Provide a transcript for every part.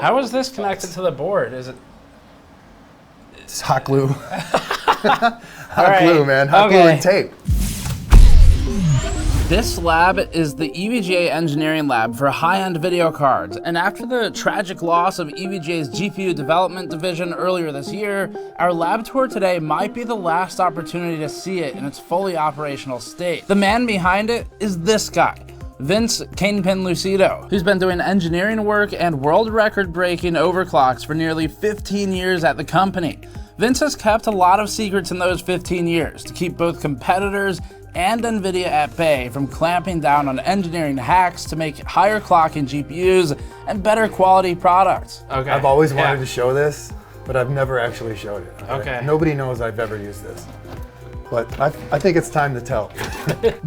How is this connected to the board? Is it? It's hot glue. Hot glue, man. Hot glue and tape. This lab is the EVGA engineering lab for high-end video cards, and after the tragic loss of EVGA's GPU development division earlier this year, our lab tour today might be the last opportunity to see it in its fully operational state. The man behind it is this guy, Vince KINGPIN Lucido, who's been doing engineering work and world record-breaking overclocks for nearly 15 years at the company. Vince has kept a lot of secrets in those 15 years to keep both competitors and NVIDIA at bay from clamping down on engineering hacks to make higher clocking GPUs and better quality products. Okay. I've always wanted to show this, but I've never actually showed it. Okay. Nobody knows I've ever used this. But I think it's time to tell.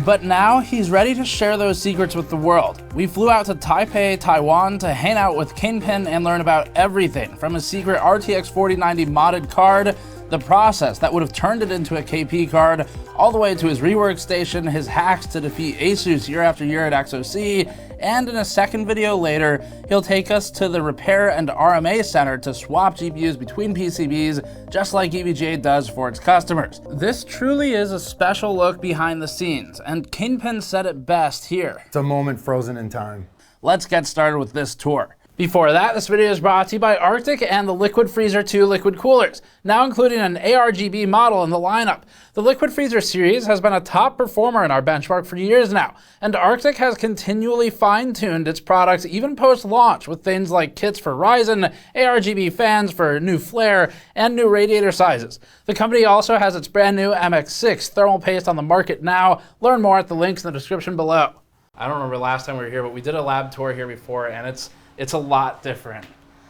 But now he's ready to share those secrets with the world. We flew out to Taipei, Taiwan to hang out with KINGPIN and learn about everything from his secret RTX 4090 modded card, the process that would have turned it into a KP card, all the way to his rework station, his hacks to defeat ASUS year after year at XOC, and in a second video later, he'll take us to the repair and RMA center to swap GPUs between PCBs, just like EVGA does for its customers. This truly is a special look behind the scenes, and KINGPIN said it best here. It's a moment frozen in time. Let's get started with this tour. Before that, this video is brought to you by Arctic and the Liquid Freezer 2 liquid coolers, now including an ARGB model in the lineup. The Liquid Freezer series has been a top performer in our benchmark for years now, and Arctic has continually fine-tuned its products even post-launch with things like kits for Ryzen, ARGB fans for new flare, and new radiator sizes. The company also has its brand new MX6 thermal paste on the market now. Learn more at the links in the description below. I don't remember last time we were here, but we did a lab tour here before, and it's a lot different.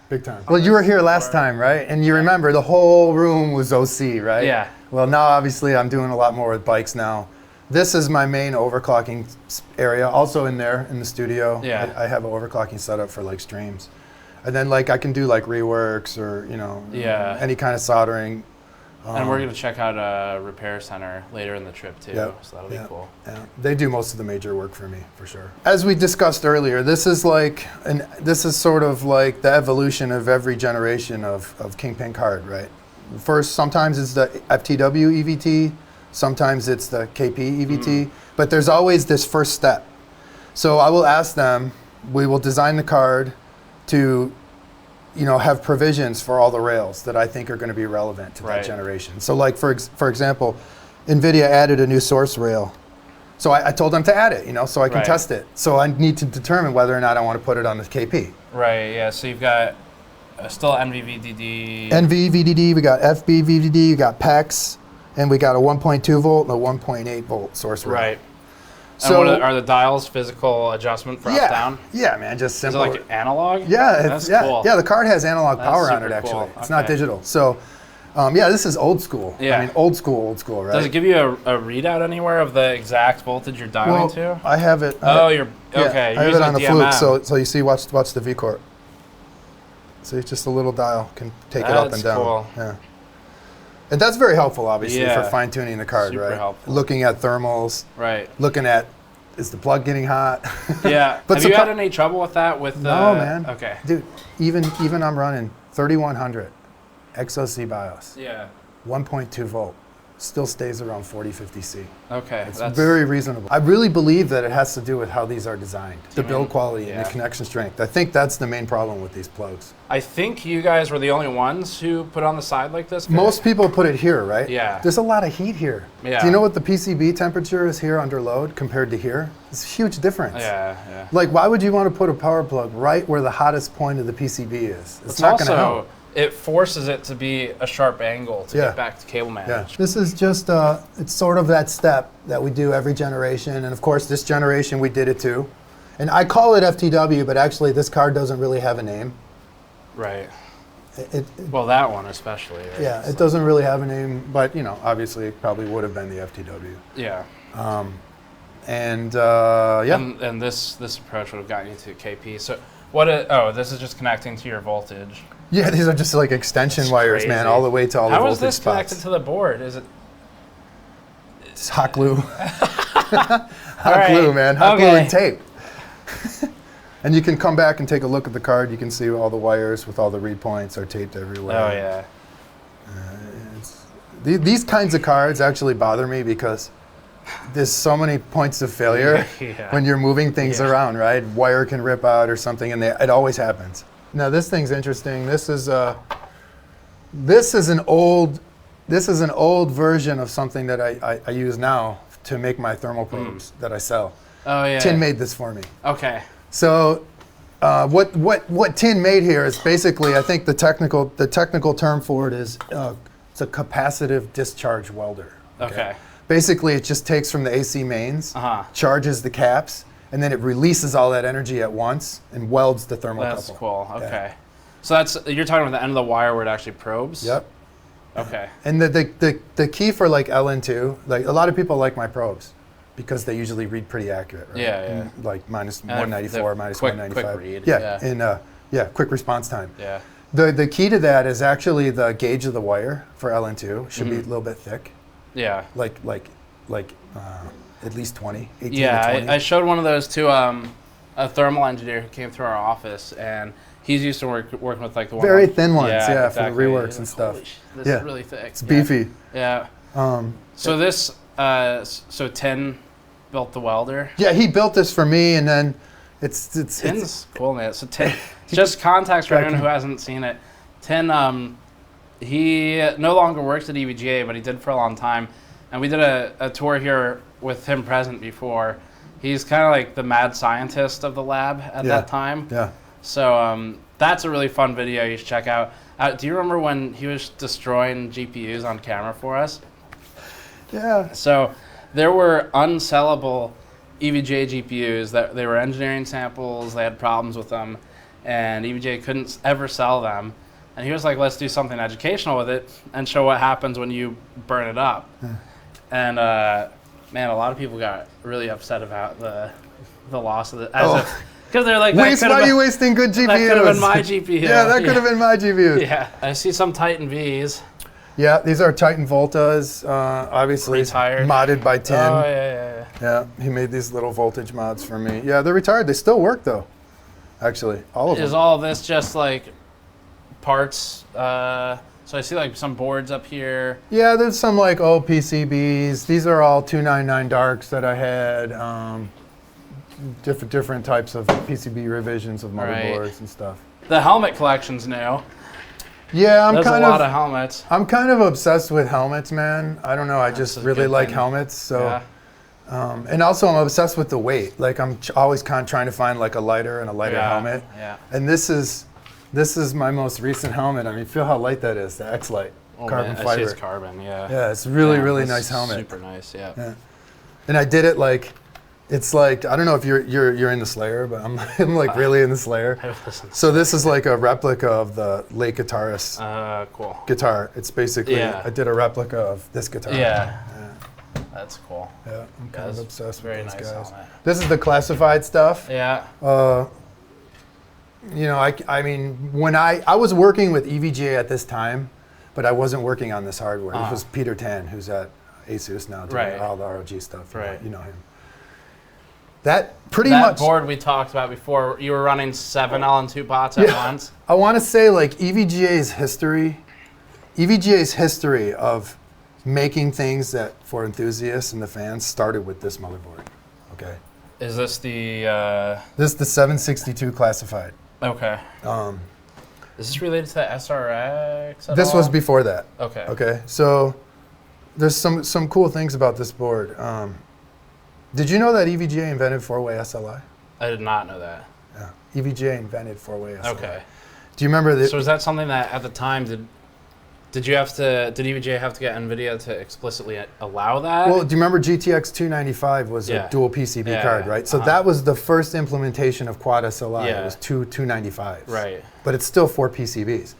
Big time. Well, you were here last time, right? And you remember the whole room was OC, right? Yeah. Well, now obviously I'm doing a lot more with bikes now. This is my main overclocking area. Also in there in the studio, I have an overclocking setup for like streams. And then like I can do like reworks or, you know, any kind of soldering. And we're going to check out a repair center later in the trip too, so that'll be cool. Yeah, they do most of the major work for me, for sure. As we discussed earlier, this is sort of like the evolution of every generation of KINGPIN card, right? First, sometimes it's the FTW EVT, sometimes it's the KP EVT, but there's always this first step. So I will ask them, we will design the card to have provisions for all the rails that I think are going to be relevant to that generation. So like, for example, NVIDIA added a new source rail. So I told them to add it, so I can test it. So I need to determine whether or not I want to put it on the KP. Right, yeah, so you've got still NVVDD. NVVDD, we got FBVDD, we got PEX, and we got a 1.2 volt and a 1.8 volt source rail. Right. So and are the dials physical adjustment for up down? Yeah, man, just simple. Is it like analog? Yeah, that's cool. Yeah, the card has analog power on it actually. It's not digital. So, yeah, this is old school. Yeah. I mean, old school, right? Does it give you a readout anywhere of the exact voltage you're dialing to? I have it. You're okay. I have it on the Fluke, so you see, watch the V-Corp. See, it's just a little dial, can take it up and down. Cool. Yeah. And that's very helpful, obviously, for fine-tuning the card, Super helpful. Looking at thermals. Right. Looking at, is the plug getting hot? Yeah. Have you had any trouble with that? No, man. Okay. Dude, even I'm running 3100 XOC BIOS. Yeah. 1.2 volt. Still stays around 40-50 C. Okay. It's very reasonable. I really believe that it has to do with how these are designed. The build quality and the connection strength. I think that's the main problem with these plugs. I think you guys were the only ones who put on the side like this. Most people put it here, right? Yeah. There's a lot of heat here. Yeah. Do you know what the PCB temperature is here under load compared to here? It's a huge difference. Yeah. Like, why would you want to put a power plug right where the hottest point of the PCB is? It's not going to help. It forces it to be a sharp angle to get back to cable management. Yeah. This is just, it's sort of that step that we do every generation. And of course, this generation we did it too. And I call it FTW, but actually this card doesn't really have a name. Right. Well, that one especially. Right? Yeah, it doesn't really have a name, but obviously it probably would have been the FTW. Yeah. And this approach would have gotten you to KP. So this is just connecting to your voltage. Yeah, these are just like extension wires, man, all the way to all the voltage spots. How is this connected to the board? Is it? It's hot glue. Hot glue, man. Hot glue and tape. And you can come back and take a look at the card. You can see all the wires with all the read points are taped everywhere. Oh, yeah. These kinds of cards actually bother me because there's so many points of failure when you're moving things around, right? Wire can rip out or something, and it always happens. Now this thing's interesting. This is an old version of something that I use now to make my thermal probes that I sell. Oh yeah. Tin made this for me. Okay. So what Tin made here is basically, I think the technical term for it is it's a capacitive discharge welder. Okay. Basically, it just takes from the AC mains, charges the caps, and then it releases all that energy at once and welds the thermocouple. That's cool. Okay. So you're talking about the end of the wire where it actually probes? Yep. Okay. And the key for like LN2, like a lot of people like my probes because they usually read pretty accurate, right? Yeah, yeah. And like minus 194, minus quick 195. Quick read. Yeah, and quick response time. Yeah. The key to that is actually the gauge of the wire for LN2 should be a little bit thick. Yeah. Like at least 20, 18 yeah, to 20. I showed one of those to a thermal engineer who came through our office, and he's used to working with like the very thin ones, exactly. for the reworks and stuff. This is really thick. It's beefy. Yeah. So this, so Tin built the welder. Yeah, he built this for me, and then Tin's cool, man. So Tin, just context for anyone who hasn't seen it. Tin, he no longer works at EVGA, but he did for a long time. And we did a tour here with him present before. He's kind of like the mad scientist of the lab at that time. Yeah. So that's a really fun video you should check out. Do you remember when he was destroying GPUs on camera for us? Yeah. So there were unsellable EVGA GPUs that they were engineering samples. They had problems with them, and EVGA couldn't ever sell them. And he was like, let's do something educational with it and show what happens when you burn it up. And man, a lot of people got really upset about the loss of it. Because they're like, why are you wasting good GPUs? That could have been my GPU. Yeah, that could have been my GPU. Yeah, I see some Titan Vs. Yeah, these are Titan Voltas, obviously retired. Modded by Tin. Oh, yeah. Yeah, he made these little voltage mods for me. Yeah, they're retired. They still work, though, actually, all of them. Is all of this just like parts? So I see like some boards up here. Yeah, there's some like old PCBs. These are all 299 darks that I had. Different types of PCB revisions of motherboards and stuff. The helmet collection's new. Yeah, There's a lot of helmets. I'm kind of obsessed with helmets, man. I don't know. I just really like helmets. So, and also I'm obsessed with the weight. Like I'm always trying to find like a lighter and a lighter helmet. Yeah. And this is my most recent helmet. I mean, feel how light that is. The X-Lite carbon fiber. I see it's carbon. Yeah. Yeah, it's really nice helmet. Super nice. Yeah. And I did it like. It's like, I don't know if you're in the Slayer, but I'm like really in the Slayer. So this is like a replica of the late guitarist cool. guitar. It's basically, I did a replica of this guitar. Yeah. That's cool. Yeah, I'm kind of obsessed with those guys. Helmet. This is the classified stuff. Yeah. You know, I mean, when I was working with EVGA at this time, but I wasn't working on this hardware. It was Peter Tan, who's at ASUS now doing all the ROG stuff. Right. You know him. That board we talked about before, you were running 7 LN2 bots at once. I want to say like EVGA's history of making things that for enthusiasts and the fans started with this motherboard. Okay. Is this the? This is the 762 classified. Okay. Is this related to the SRX? This was before that. Okay. Okay. So there's some cool things about this board. Did you know that EVGA invented 4-way SLI? I did not know that. Yeah. EVGA invented 4-way SLI. Okay. Do you remember that? So was that something that at the time did EVGA have to get NVIDIA to explicitly allow that? Well, do you remember GTX 295 was a dual PCB card, right? So that was the first implementation of quad SLI. It was two 295s. Right. But it's still 4 PCBs.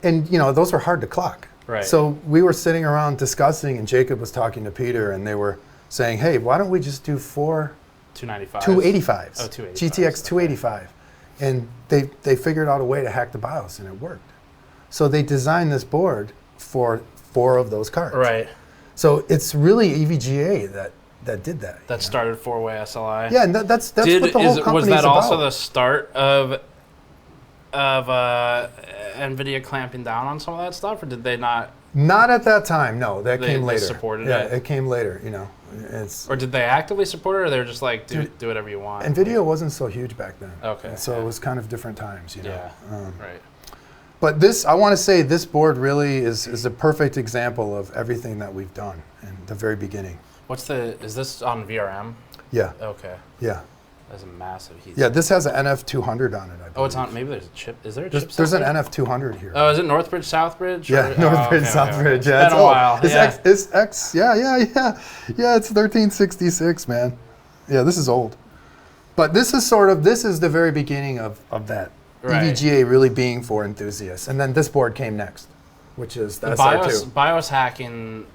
And you know, those were hard to clock. Right. So we were sitting around discussing, and Jacob was talking to Peter, and they were saying, hey, why don't we just do 4 295s? 285s. Oh, 285s. GTX 285. And they figured out a way to hack the BIOS, and it worked. So they designed this board for 4 of those cards. Right. So it's really EVGA that did that. That started 4-way SLI. Yeah, and that's what the whole company was is that about. also the start of NVIDIA clamping down on some of that stuff, or did they not? Not at that time. No, that came later. They supported it. Yeah, it. it came later. Or did they actively support it, or they were just like, do whatever you want? NVIDIA wasn't so huge back then. Okay. So it was kind of different times. Yeah. Right. But I want to say this board really is a perfect example of everything that we've done in the very beginning. Is this on VRM? Yeah. Okay. Yeah. That's a massive heat. Yeah, this has an NF200 on it, I believe. Oh, it's on, maybe there's a chip. Is there a chip? There's an NF200 here. Oh, is it Northbridge, Southbridge? Yeah, Northbridge, Southbridge. Yeah, it's been a while. It's X. Yeah, it's 1366, man. Yeah, this is old. But this is the very beginning of that. Right. EVGA really being for enthusiasts. And then this board came next, which is the SR2. BIOS hacking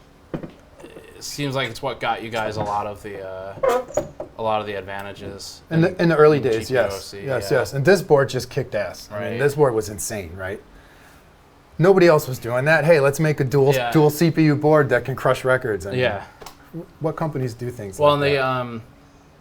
seems like it's what got you guys a lot of the advantages in the early days. GPU Yes. And this board just kicked ass. Right. I mean, this board was insane, right? Nobody else was doing that. Hey, let's make a dual CPU board that can crush records. I mean, what companies do things like that?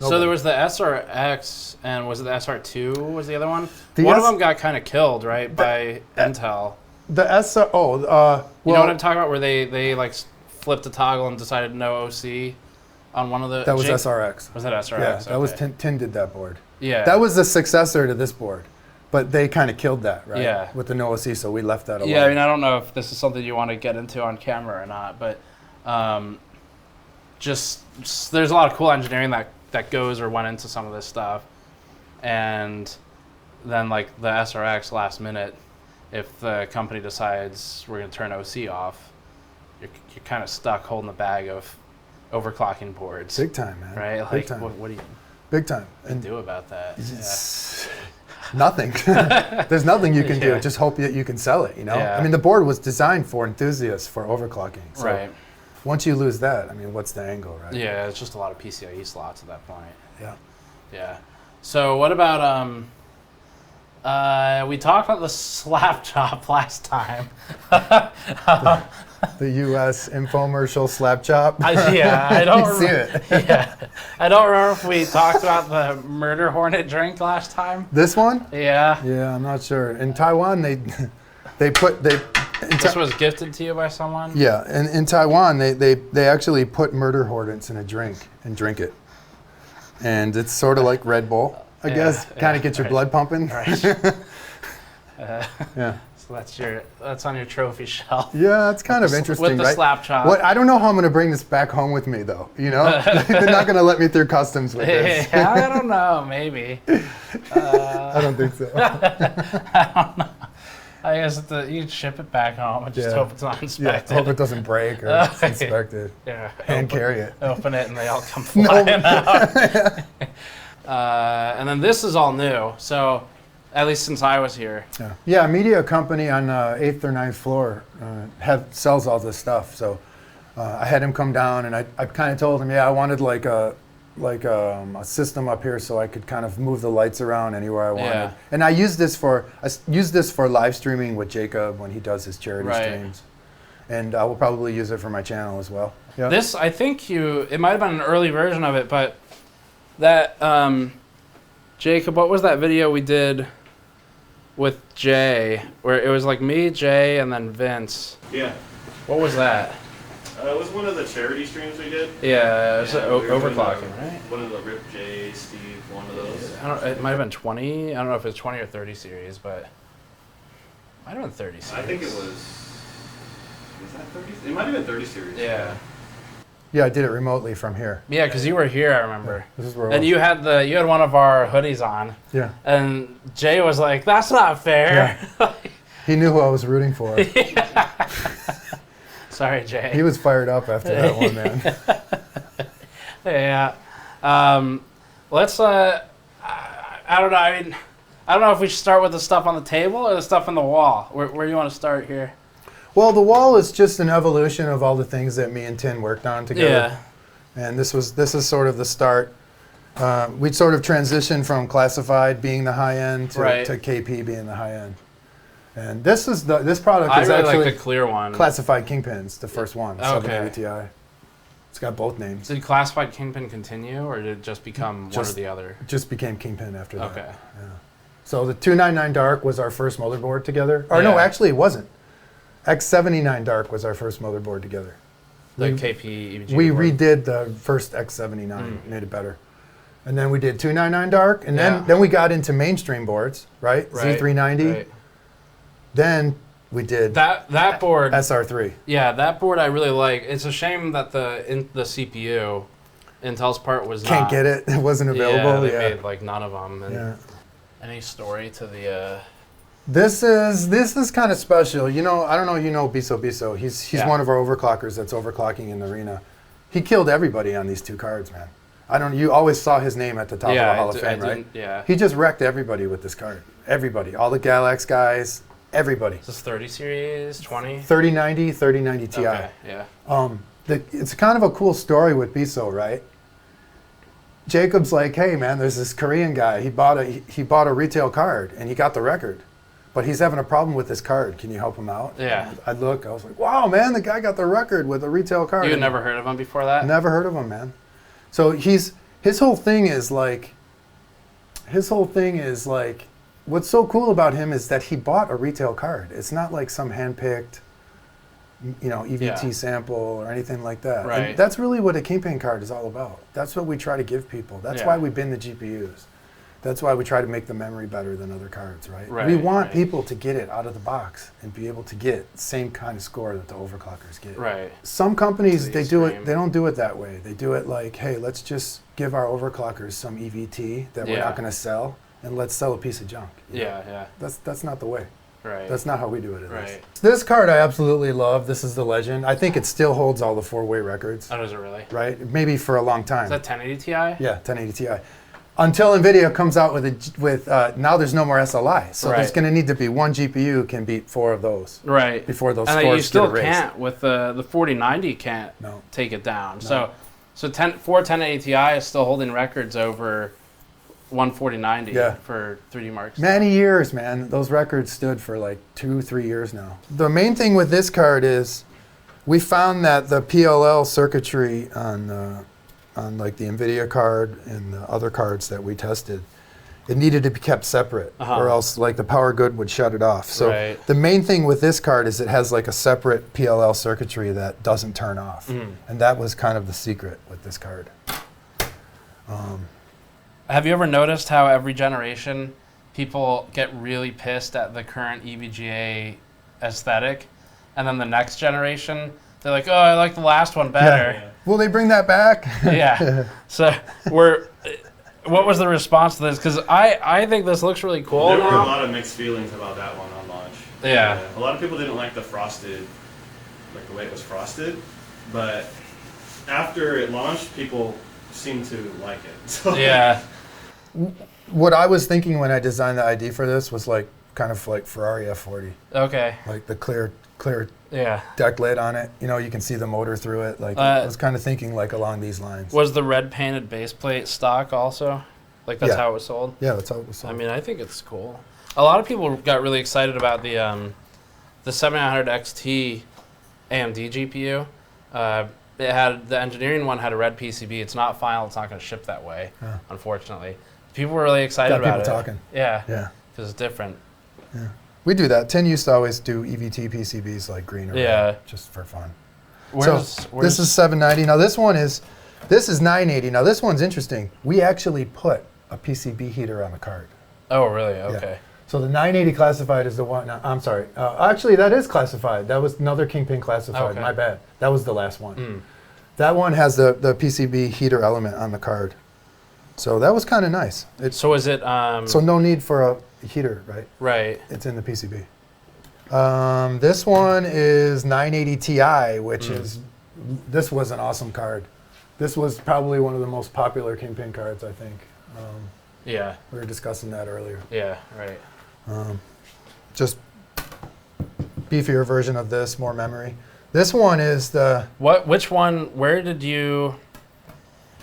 So there was the SRX, and was it the SR2 was the other one? One of them got kind of killed, right, by Intel. The SR, you know what I'm talking about, where they like flipped a toggle and decided no OC on one of the... That was SRX. Was that SRX? Yeah, that was Tin did that board. Yeah. That was the successor to this board, but they kind of killed that, right? Yeah. With the no OC, so we left that alone. Yeah, I mean, I don't know if this is something you want to get into on camera or not, but just there's a lot of cool engineering that goes or went into some of this stuff, and then like the SRX last minute, if the company decides we're going to turn OC off, you're kind of stuck holding the bag of overclocking boards. Big time, man. Right? Like, Big time. What do you Big time. And do about that? Nothing. There's nothing you can do. Just hope that you can sell it, Yeah. I mean, the board was designed for enthusiasts for overclocking. So right. Once you lose that, I mean, what's the angle, right? Yeah, it's just a lot of PCIe slots at that point. Yeah. Yeah. So what about we talked about the slap chop last time. The U.S. infomercial slap chop. I don't see it. Yeah, I don't remember if we talked about the murder hornet drink last time. This one? Yeah. Yeah, I'm not sure. In Taiwan, this was gifted to you by someone. Yeah, and in Taiwan, they actually put murder hornets in a drink and drink it, and it's sort of like Red Bull, I guess. Kind of get your blood pumping. Right. Yeah. So that's on your trophy shelf. Yeah, it's kind of interesting, with the right? slap chop. I don't know how I'm going to bring this back home with me, though. They're not going to let me through customs with this. I don't know. Maybe. I don't think so. I don't know. I guess you ship it back home and just hope it's not inspected. Yeah, hope it doesn't break or it's inspected. Yeah. Hand carry it. Open it and they all come flying out. And then this is all new. So, at least since I was here. Yeah, a media company on 8th or 9th floor sells all this stuff. So I had him come down and I kind of told him, I wanted like a system up here so I could kind of move the lights around anywhere I wanted. Yeah. And I use this for live streaming with Jacob when he does his charity streams. And I will probably use it for my channel as well. Yeah. This, I think it might have been an early version of it, but that, Jacob, what was that video we did with Jay, where it was like me, Jay, and then Vince? Yeah. What was that? It was one of the charity streams we did. Yeah, it was overclocking, right? One of the Rip J, Steve, one of those. It might have been 20. I don't know if it's 20 or 30 series, but it might have been 30 series. I think it was that 30? It might have been 30 series. Yeah. Yeah, I did it remotely from here. Yeah, because you were here, I remember. Yeah, this is where and you had one of our hoodies on. Yeah. And Jay was like, "That's not fair." Yeah. He knew who I was rooting for. Sorry, Jay. He was fired up after that one, man. Yeah. Let's. I don't know. I mean, I don't know if we should start with the stuff on the table or the stuff on the wall. Where do you want to start here? Well, the wall is just an evolution of all the things that me and Tin worked on together. Yeah. And this is sort of the start. We'd sort of transitioned from classified being the high end to KP being the high end. And this product is really actually like the clear one. classified Kingpins, the first one, Okay. 780 Ti. It's got both names. Did classified Kingpin continue, or did it just become one or the other? It just became Kingpin after that. Okay. Yeah. So the 299 Dark was our first motherboard together. Or no, actually it wasn't. X79 Dark was our first motherboard together. The KP EVGA We board. redid the first X79, made it better. And then we did 299 Dark, and then we got into mainstream boards, right? Z390. Right. Then we did that board. SR3. Yeah, that board I really like. It's a shame that the CPU, Intel's part was Can't get it. It wasn't available. Yeah, they made like none of them. And Yeah. Any story to the? This is kind of special. You know, I don't know. You know, Biso. He's one of our overclockers that's overclocking in the arena. He killed everybody on these two cards, man. I don't. You always saw his name at the top of the Hall of Fame, right? Yeah. He just wrecked everybody with this card. Everybody, all the Galax guys, everybody. Is this 30 series, 20? 3090, 3090 Ti. Okay, yeah. It's kind of a cool story with Biso, right? Jacob's like, hey man, there's this Korean guy. He bought a retail card and he got the record, but he's having a problem with this card. Can you help him out? Yeah. I was like, wow, man, the guy got the record with a retail card. You had never heard of him before that? Never heard of him, man. So his whole thing is like, what's so cool about him is that he bought a retail card. It's not like some hand-picked, you know, EVT sample or anything like that. Right. And that's really what a Kingpin card is all about. That's what we try to give people. That's why we bin the GPUs. That's why we try to make the memory better than other cards, right? We want people to get it out of the box and be able to get the same kind of score that the overclockers get. Right. Some companies, they don't do it that way. They do it like, hey, let's just give our overclockers some EVT that we're not going to sell, and let's sell a piece of junk. Yeah. That's not the way. Right. That's not how we do it. Right. This card I absolutely love. This is the Legend. I think it still holds all the 4-way records. Oh, does it really? Right? Maybe for a long time. Is that 1080 Ti? Yeah, 1080 Ti. Until NVIDIA comes out with now there's no more SLI. So there's going to need to be one GPU can beat 4 of those. Right. Before those and scores you still get erased. can't with the 4090 can't take it down. No. So 1080 Ti is still holding records over 14090 for 3D Marks. Many years, man. Those records stood for like 2-3 years now. The main thing with this card is we found that the PLL circuitry on like the NVIDIA card and the other cards that we tested, it needed to be kept separate or else like the power grid would shut it off. So the main thing with this card is it has like a separate PLL circuitry that doesn't turn off. And that was kind of the secret with this card. Have you ever noticed how every generation people get really pissed at the current EVGA aesthetic, and then the next generation they're like, oh, I like the last one better. Yeah. Will they bring that back? Yeah. So what was the response to this? Because I think this looks really cool. There were a lot of mixed feelings about that one on launch. Yeah. A lot of people didn't like the frosted, like the way it was frosted, but after it launched, people seemed to like it. So yeah. What I was thinking when I designed the ID for this was like kind of like Ferrari F40. Okay. Like the clear yeah. deck lid on it. You know, you can see the motor through it. Like I was kind of thinking like along these lines. Was the red painted base plate stock also? Like that's how it was sold? Yeah, that's how it was sold. I mean, I think it's cool. A lot of people got really excited about the 7900 XT AMD GPU. It had the engineering one had a red PCB. It's not final. It's not going to ship that way, unfortunately. People were really excited about it. Got people talking. Yeah. Because it's different. Yeah. We do that. 10 used to always do EVT PCBs like green or red, just for fun. Where's this is 790. Now this is 980. Now this one's interesting. We actually put a PCB heater on the card. Oh, really? Okay. Yeah. So the 980 classified is the one. No, I'm sorry. Actually, that is classified. That was another Kingpin classified. Okay. My bad. That was the last one. That one has the PCB heater element on the card. So that was kind of nice. So is it? So no need for a heater, right? Right. It's in the PCB. This one is 980 Ti, which this was an awesome card. This was probably one of the most popular Kingpin cards, I think. Yeah. We were discussing that earlier. Yeah, right. Just beefier version of this, more memory. This one is the... Which one, where did you...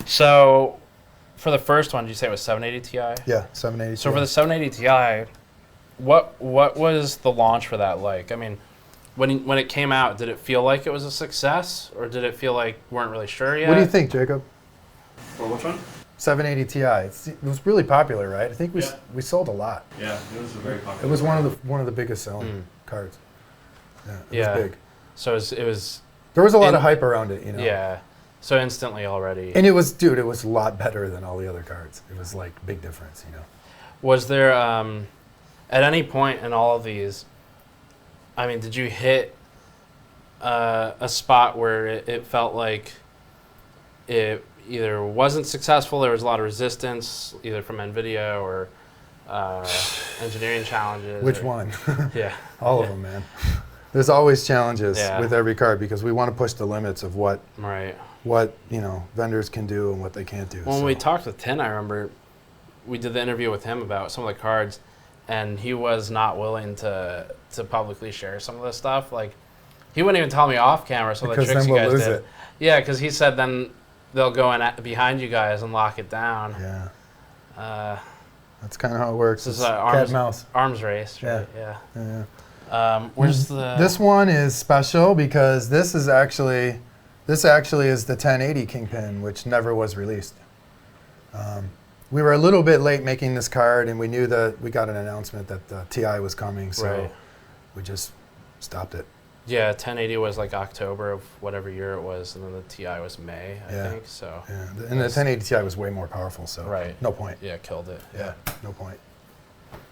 So, for the first one, did you say it was 780 Ti? Yeah, 780 So Ti. for the 780 Ti, what was the launch for that like? I mean, when it came out, did it feel like it was a success, or did it feel like weren't really sure yet? What do you think, Jacob? For which one? 780 Ti. It was really popular, right? I think we sold a lot. Yeah, it was a very popular. It was one of the biggest selling cards. Yeah, it was big. So it was. There was a lot of hype around it, you know. Yeah. So instantly already. And it was a lot better than all the other cards. It was like big difference, you know. Was there at any point in all of these? I mean, did you hit a spot where it felt like it either wasn't successful, there was a lot of resistance, either from NVIDIA or engineering challenges? Which one? Yeah. All of them, man. There's always challenges with every card because we want to push the limits of what vendors can do and what they can't do. When we talked with Tin, I remember we did the interview with him about some of the cards, and he was not willing to publicly share some of this stuff. Like, he wouldn't even tell me off camera some of the tricks you guys did. It. Yeah, because he said then they'll go in behind you guys and lock it down. Yeah. That's kind of how it works. This is cat and mouse. Arms race. Right? Yeah. Where's the? This one is special because this actually is the 1080 Kingpin, which never was released. We were a little bit late making this card, and we knew that we got an announcement that the TI was coming, so we just stopped it. Yeah, 1080 was like October of whatever year it was, and then the TI was May, I think. So. Yeah, and the 1080 Ti was way more powerful, so no point. Yeah, killed it. Yeah, no point.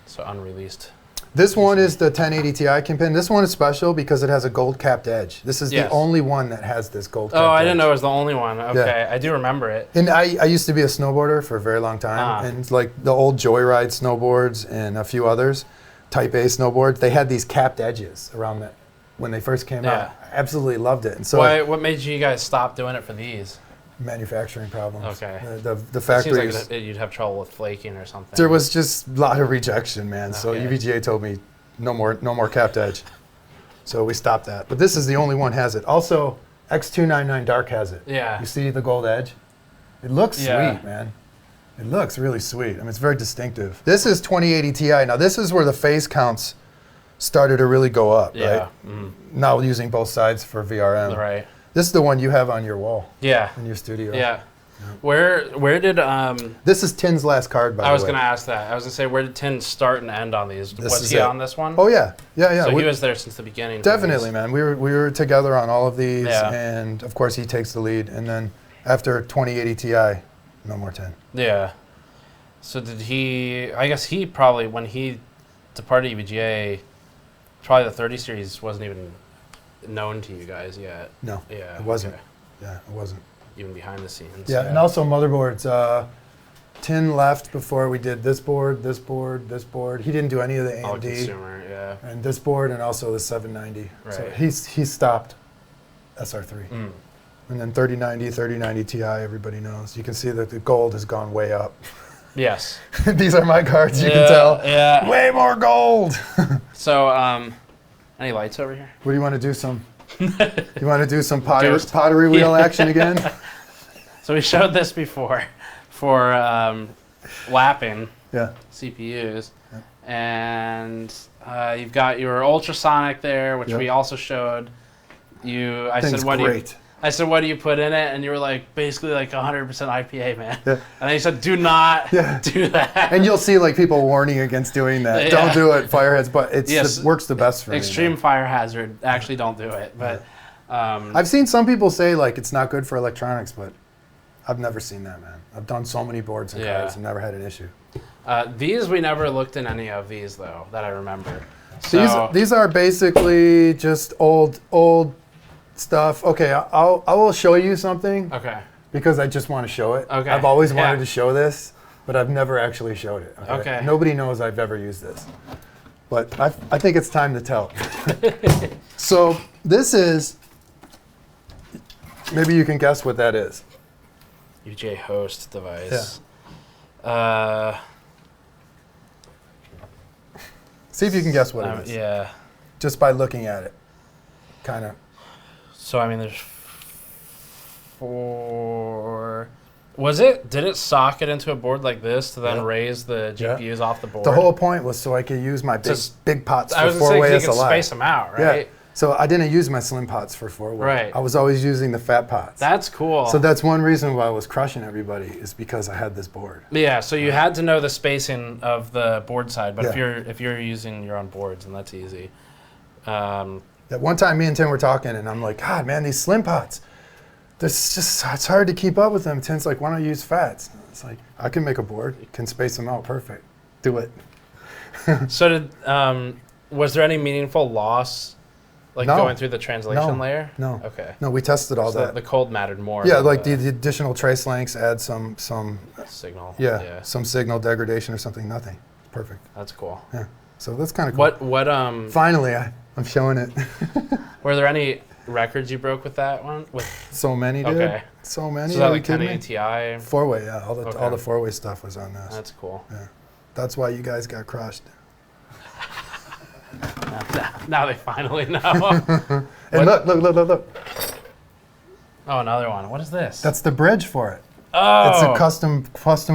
So unreleased. This one is the 1080 Ti Kingpin. This one is special because it has a gold capped edge. This is the only one that has this gold capped edge. Oh, I didn't know it was the only one. Okay, I do remember it. And I used to be a snowboarder for a very long time. And like the old Joyride snowboards and a few others, Type A snowboards, they had these capped edges around that when they first came out. I absolutely loved it. And so what made you guys stop doing it for these? Manufacturing problems. Okay. The factories. Seems like you'd have trouble with flaking or something. There was just a lot of rejection, man. So EVGA told me no more capped edge. So we stopped that. But this is the only one has it. Also, X299 Dark has it. Yeah. You see the gold edge? It looks sweet, man. It looks really sweet. I mean, it's very distinctive. This is 2080 Ti. Now, this is where the phase counts started to really go up, right? Now using both sides for VRM. Right. This is the one you have on your wall. Yeah. In your studio. Yeah. Where did This is Tin's last card, by the way. I was going to ask that. I was going to say, where did Tin start and end on these? Was he on this one? Oh yeah. So he was there since the beginning. Definitely, man. We were together on all of these, and of course he takes the lead. And then after 2080 Ti, no more Tin. Yeah. So did he? I guess he probably, when he departed EVGA, probably the 30 series wasn't even known to you guys yet. No. Yeah. It wasn't. Yeah, it wasn't. Even behind the scenes. Yeah, and also motherboards. Tin left before we did this board, this board, this board. He didn't do any of the AMD. All consumer, yeah. And this board, and also the 790. Right. So he stopped SR3. And then 3090 Ti, everybody knows. You can see that the gold has gone way up. Yes. These are my cards, you can tell. Yeah. Way more gold. So, any lights over here? What do you want to do? You want to do some pottery wheel action again? So we showed this before for lapping CPUs. Yeah. And you've got your ultrasonic there, which we also showed. I said, what do you put in it? And you were like, basically like 100% IPA, man. Yeah. And then you said, do not do that. And you'll see like people warning against doing that. Don't do it, fireheads, but it works the best for me. Extreme fire hazard, actually don't do it. But I've seen some people say like it's not good for electronics, but I've never seen that, man. I've done so many boards and cards and never had an issue. These, we never looked in any of these though, that I remember. So, these are basically just old stuff. Okay, I will show you something. Okay. Because I just want to show it. Okay. I've always wanted to show this, but I've never actually showed it. Okay. Nobody knows I've ever used this. But I think it's time to tell. So this is, maybe you can guess what that is. EVGA host device. Yeah. See if you can guess what it is. Yeah. Just by looking at it. Kind of. So, I mean, there's 4. Did it socket into a board like this to then raise the GPUs off the board? The whole point was so I could use my big pots for 4-way SLI. So you can space them out, right? Yeah. So I didn't use my slim pots for 4-way. Right. I was always using the fat pots. That's cool. So that's one reason why I was crushing everybody is because I had this board. Yeah, so you had to know the spacing of the board side, but Yeah. if you're using your own boards, then that's easy. That one time me and Tim were talking, and I'm like, God, man, these slim pots, it's hard to keep up with them. Tim's like, why don't you use fats? It's like, I can make a board, can space them out perfect. Do it. So was there any meaningful loss, like No. going through the translation No. layer? No. Okay. No, we tested all So that. the cold mattered more. Yeah, than like the additional trace lengths add some signal. yeah, some signal degradation or something. Nothing. Perfect. That's cool. Yeah. So that's kind of cool. What Finally, I'm showing it. were there any records you broke with that one? With So many, dude. Okay. So many. so that Are you like kidding me? 1080 Ti. 4-way, yeah. All the Okay. 4-way stuff was on this. That's cool. Yeah. That's why you guys got crushed. Now they finally know. And look. Oh, another one. What is this? That's the bridge for it. oh, It's a custom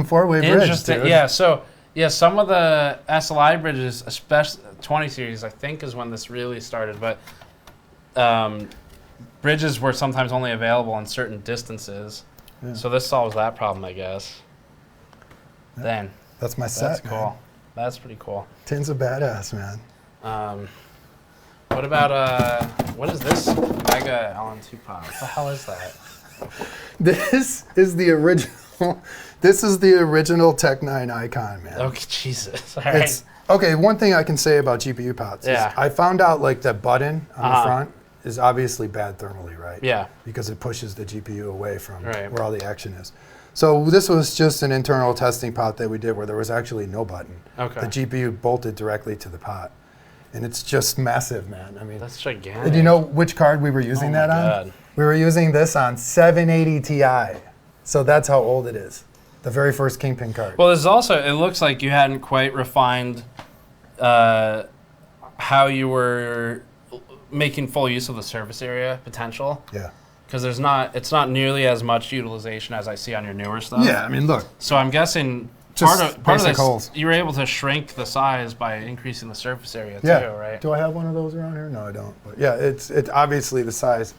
4-way bridge. interesting. Dude. Yeah. So some of the SLI bridges, especially 20 series, I think is when this really started. But bridges were sometimes only available in certain distances. Yeah. So this solves that problem, I guess. Yeah. Then That's my that's set, cool. man. That's pretty cool. Tim's a badass, man. What about what is this Mega LN2 pod? What the hell is that? This is the original. This is the original Tech 9 icon, man. Okay, Jesus. All right. It's okay. One thing I can say about GPU pots Yeah. is I found out like that button on Uh-huh. the front is obviously bad thermally, right? Yeah. Because it pushes the GPU away from Right. where all the action is. So this was just an internal testing pot that we did where there was actually no button. Okay. The GPU bolted directly to the pot. And it's just massive, man. I mean, That's gigantic. and you know which card we were using Oh my that on? God. We were using this on 780 Ti. So that's how old it is. The very first Kingpin card. Well, there's also, it looks like you hadn't quite refined how you were making full use of the surface area potential. Yeah. Because it's not nearly as much utilization as I see on your newer stuff. Yeah, I mean, look. So I'm guessing Just part of basic this, holes. you were able to shrink the size by increasing the surface area Yeah. too, right? Do I have one of those around here? No, I don't. But yeah, it's obviously the size.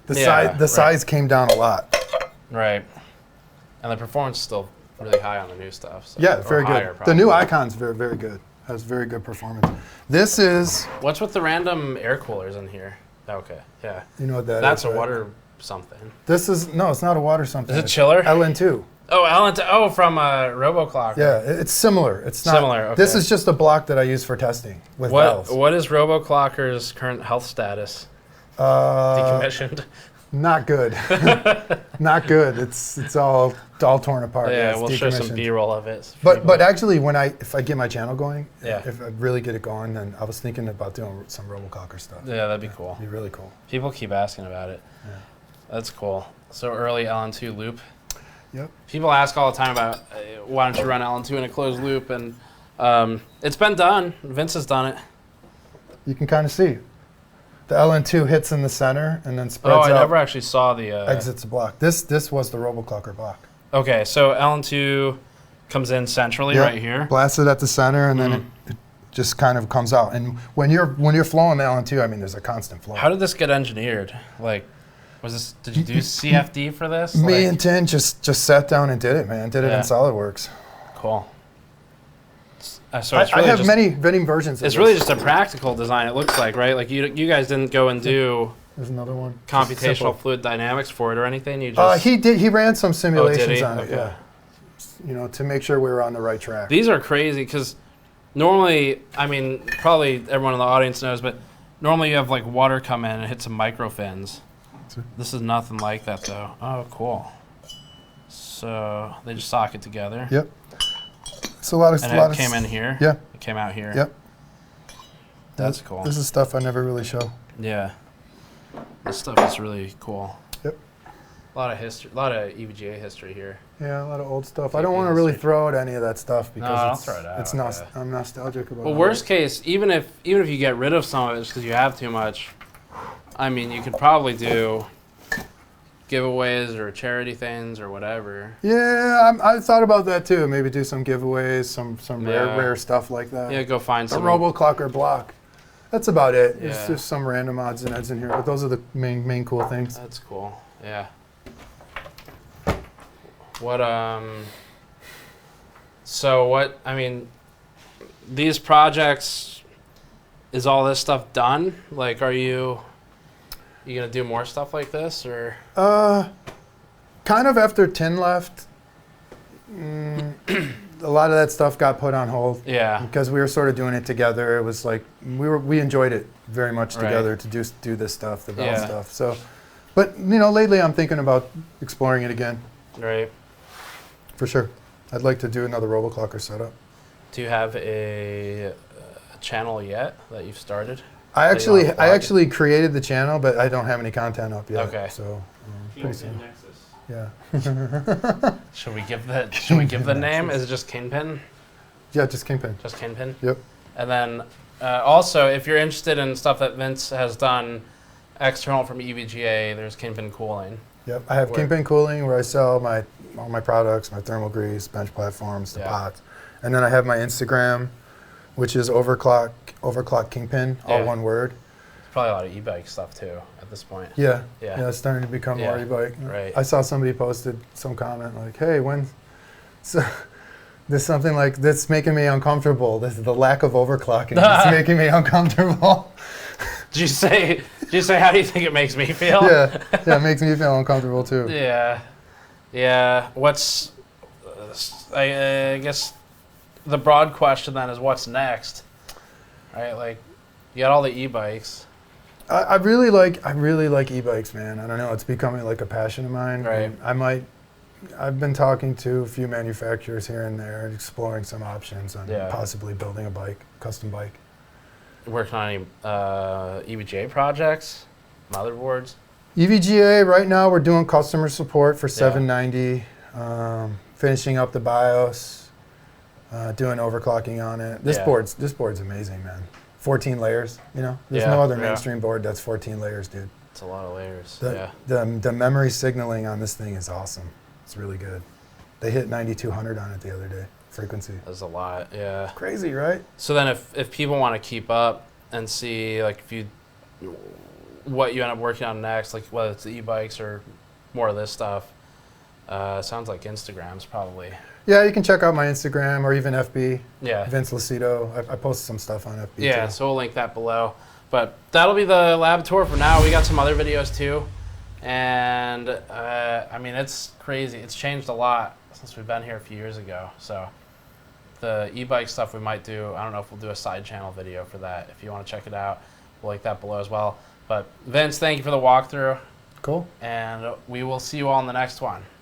The Yeah, size came down a lot. Right. And the performance is still really high on the new stuff. So, Yeah, or very higher, good. probably. The new icon's very, very good. Has very good performance. This is, What's with the random air coolers in here? Okay, yeah. you know what that is. That's a right? water something. This is, no, it's not a water something. Is it It's chiller? LN2. Oh, from RoboClock. Yeah, it's similar. It's not. Similar, okay. This is just a block that I use for testing with valves. What is RoboClocker's current health status? Uh, Decommissioned. not good. Not good. It's all torn apart. Yeah, it's we'll show some decommissioned. B-roll of it. But actually, if I get my channel going, Yeah. if I really get it going, then I was thinking about doing some RoboClocker stuff. Yeah, that'd be cool. It'd be really cool. People keep asking about it. Yeah. That's cool. So early LN2 loop. Yep. People ask all the time about why don't you run LN2 in a closed loop, and it's been done. Vince has done it. You can kind of see. The LN2 hits in the center and then Oh, spreads I out, never actually saw the. exits the block. This was the RoboClocker block. Okay, so LN2 comes in centrally Yep. right here. Blast it at the center and then Mm-hmm. it just kind of comes out. And when you're flowing the LN2, I mean, there's a constant flow. How did this get engineered? Like, did you do CFD for this? Me Like, and Tin just sat down and did it, man. Did it Yeah. in SolidWorks. Cool. So I it's really have just, many versions of It's this. really just a practical design. It looks like, right? Like you guys didn't go and do There's another one. computational Simple. fluid dynamics for it or anything. You just He ran some simulations he? on it, Okay. yeah. You know, to make sure we were on the right track. These are crazy because normally, I mean, probably everyone in the audience knows, but normally you have like water come in and hit some micro fins. This is nothing like that though. Oh, cool. So they just sock it together. Yep. It's a lot of And lot it of came in here. Yeah. It came out here. Yep. That's cool. This is stuff I never really show. Yeah. This stuff is really cool. Yep. A lot of history, a lot of EVGA history here. Yeah, a lot of old stuff. I Keep don't want to being really straight. throw out any of that stuff because I'll it's, throw it out, it's yeah. I'm nostalgic about Well, it. worst case, even if you get rid of some of it because you have too much, I mean, you could probably do giveaways or charity things or whatever. Yeah, I thought about that too. Maybe do some giveaways, some Yeah. rare stuff like that. Yeah, go find A some. RoboClocker block. That's about it. Yeah. There's just some random odds and ends in here, but those are the main cool things. That's cool. Yeah. What So what I mean, these projects, is all this stuff done? Like, are you gonna do more stuff like this, or? Kind of after Tin left, a lot of that stuff got put on hold. Yeah. Because we were sort of doing it together. It was like we enjoyed it very much together to do this stuff, the Bell stuff. So, but lately I'm thinking about exploring it again. Right. For sure. I'd like to do another roboclocker setup. Do you have a channel yet that you've started? I actually created the channel, but I don't have any content up yet. Okay. So pretty soon. Nexus. Yeah. Should we give the name? Is it just KINGPIN? Yeah, just KINGPIN. Just KINGPIN? Yep. And then also, if you're interested in stuff that Vince has done external from EVGA, there's KINGPIN Cooling. Yep. I have KINGPIN Cooling where I sell all my products, my thermal grease, bench platforms, the pots. And then I have my Instagram, which is overclock KINGPIN, all one word. There's probably a lot of e-bike stuff too at this point. Yeah. It's starting to become more e-bike. Right. I saw somebody posted some comment like, "Hey, so there's something like that's making me uncomfortable. This is the lack of overclocking. It's making me uncomfortable." Did you say how do you think it makes me feel? Yeah, it makes me feel uncomfortable too. Yeah. What's I guess the broad question then is what's next, right? Like, you got all the e-bikes. I really like e-bikes, man. I don't know. It's becoming like a passion of mine. Right. I've been talking to a few manufacturers here and there, exploring some options on possibly building a custom bike. Working on any EVGA projects, motherboards? EVGA, right now we're doing customer support for 790, finishing up the BIOS, doing overclocking on it. This board's amazing, man. 14 layers, There's no other mainstream board that's 14 layers, dude. It's a lot of layers, The memory signaling on this thing is awesome. It's really good. They hit 9200 on it the other day, frequency. That's a lot, yeah. Crazy, right? So then if people want to keep up and see like what you end up working on next, like whether it's the e-bikes or more of this stuff, sounds like Instagram's probably. Yeah, you can check out my Instagram or even FB. Yeah. Vince Lucido. I post some stuff on FB too. So we'll link that below. But that'll be the lab tour for now. We got some other videos too. And I mean, it's crazy. It's changed a lot since we've been here a few years ago. So the e-bike stuff we might do, I don't know if we'll do a side channel video for that. If you want to check it out, we'll link that below as well. But Vince, thank you for the walkthrough. Cool. And we will see you all in the next one.